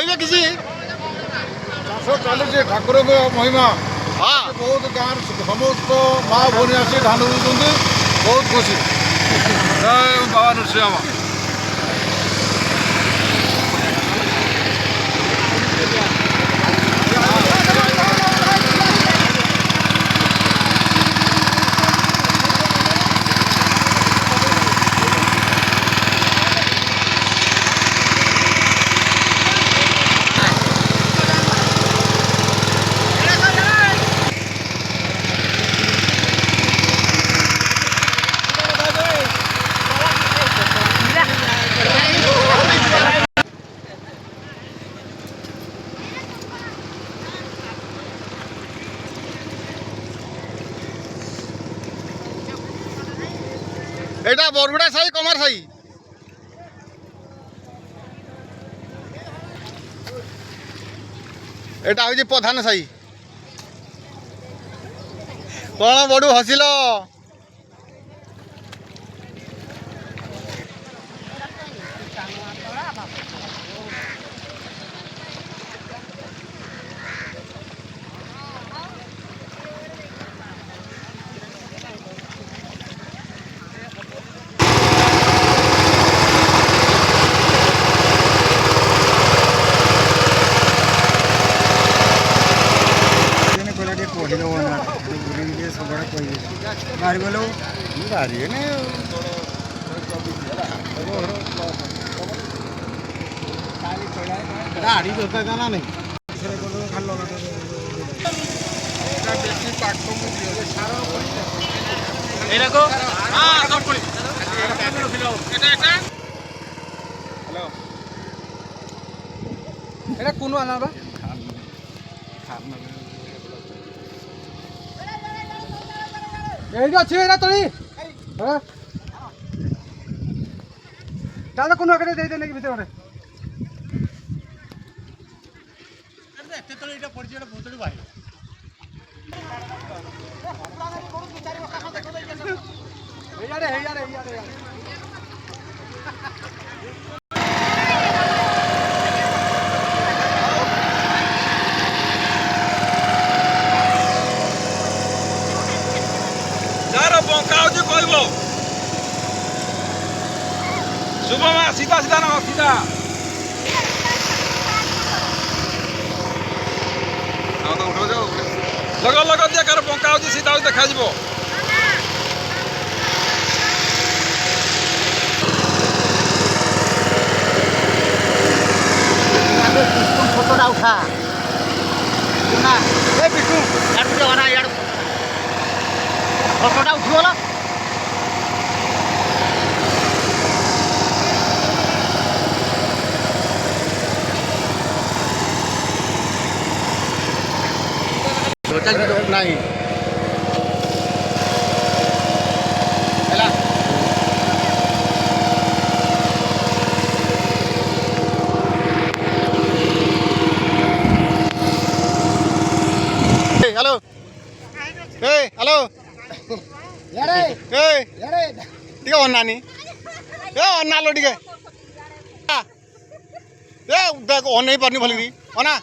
କହିବେ କିଛି ଚାଷ ଚାଲିଛି ଠାକୁରଙ୍କ ମହିମା। ହଁ ବହୁତ ଗାଁର ସମସ୍ତ ମା ଭଉଣୀ ଆସି ଧାନ ଦଉଛନ୍ତି, ବହୁତ ଖୁସି। ଜୟ ବାବା ନୃସିଂହ। এটা বরগুড়া সাই কমার সাই এটা হচ্ছে প্রধান সাই কোণ বড়ু হসিল ଗାড়ি দরকার জানা নেই এটা কোনো আনাবা এইটা আছে এরা তলি হ্যাঁ দাদা কোনো আগে দেই দেন নাকি ভিতরে এতে তলি এটা পড়ছে এটা ভূতড়ি ভাই এইয়ারে এইয়ারে এইয়ারে বঙ্কাউজি কইব শুভমা সিধা সিধা না সিধা লগর লগর দিয়ে কার বঙ্কাউজি সিধা দেখা যাব ফটোটা উঠা না এই বিষ্ণু ইয়াড় যাওয়া না ইয়াড় ফটোটা উঠিগলা নাই ହେଲା হ্যালো এই হ্যালো ଟିକେ ଅନାନି ଏ ଅନାଲୋ ଟିକେ ଏ ଅନେଇ ପାରୁନି ଭଲକି ଅନା